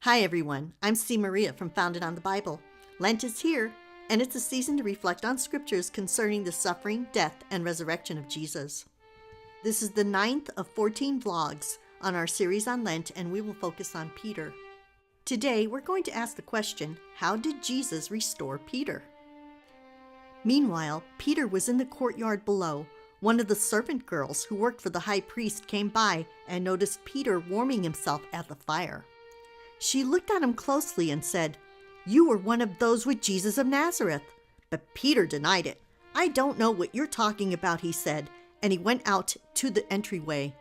Hi everyone, I'm C. Maria from Founded on the Bible. Lent is here, and it's a season to reflect on scriptures concerning the suffering, death, and resurrection of Jesus. This is the 9th of 14 vlogs on our series on Lent, and we will focus on Peter. Today, we're going to ask the question, how did Jesus restore Peter? Meanwhile, Peter was in the courtyard below. One of the servant girls who worked for the high priest came by and noticed Peter warming himself at the fire. She looked at him closely and said, "You were one of those with Jesus of Nazareth." But Peter denied it. "I don't know what you're talking about," he said, and he went out to the entryway.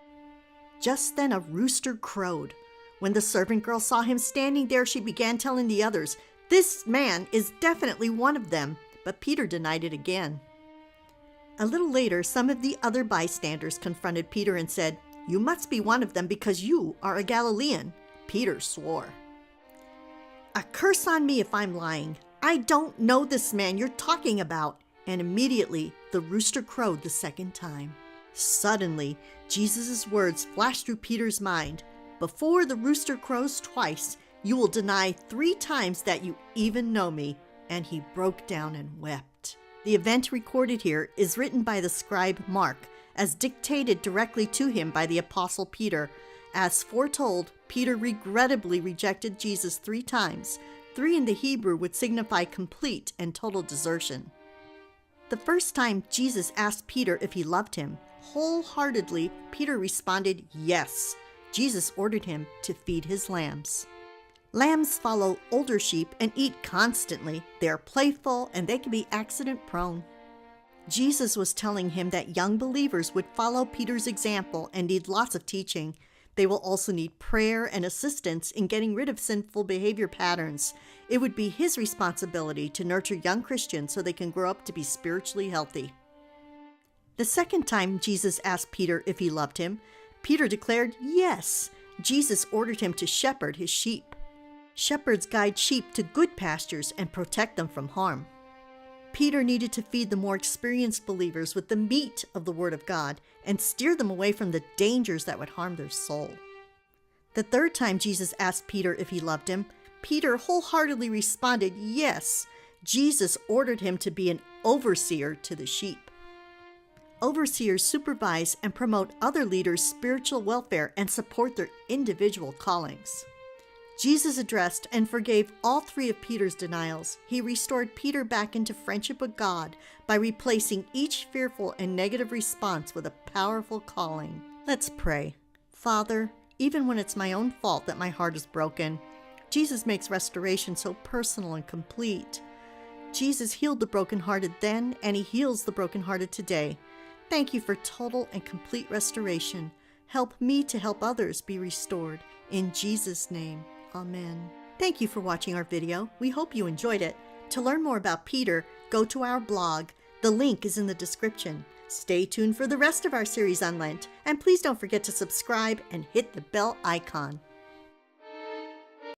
Just then a rooster crowed. When the servant girl saw him standing there, she began telling the others, "This man is definitely one of them," but Peter denied it again. A little later, some of the other bystanders confronted Peter and said, "You must be one of them because you are a Galilean." Peter swore. "A curse on me if I'm lying. I don't know this man you're talking about." And immediately the rooster crowed the second time. Suddenly, Jesus' words flashed through Peter's mind. "Before the rooster crows twice, you will deny 3 times that you even know me." And he broke down and wept. The event recorded here is written by the scribe Mark, as dictated directly to him by the apostle Peter. As foretold, Peter regrettably rejected Jesus 3 times. 3 in the Hebrew would signify complete and total desertion. The first time Jesus asked Peter if he loved him, wholeheartedly, Peter responded yes. Jesus ordered him to feed his lambs. Lambs follow older sheep and eat constantly. They are playful and they can be accident prone. Jesus was telling him that young believers would follow Peter's example and need lots of teaching. They will also need prayer and assistance in getting rid of sinful behavior patterns. It would be his responsibility to nurture young Christians so they can grow up to be spiritually healthy. The second time Jesus asked Peter if he loved him, Peter declared yes. Jesus ordered him to shepherd his sheep. Shepherds guide sheep to good pastures and protect them from harm. Peter needed to feed the more experienced believers with the meat of the Word of God and steer them away from the dangers that would harm their soul. The third time Jesus asked Peter if he loved him, Peter wholeheartedly responded yes. Jesus ordered him to be an overseer to the sheep. Overseers supervise and promote other leaders' spiritual welfare and support their individual callings. Jesus addressed and forgave all 3 of Peter's denials. He restored Peter back into friendship with God by replacing each fearful and negative response with a powerful calling. Let's pray. Father, even when it's my own fault that my heart is broken, Jesus makes restoration so personal and complete. Jesus healed the brokenhearted then, and he heals the brokenhearted today. Thank you for total and complete restoration. Help me to help others be restored. In Jesus' name. Amen. Thank you for watching our video. We hope you enjoyed it. To learn more about Peter, go to our blog. The link is in the description. Stay tuned for the rest of our series on Lent, and please don't forget to subscribe and hit the bell icon.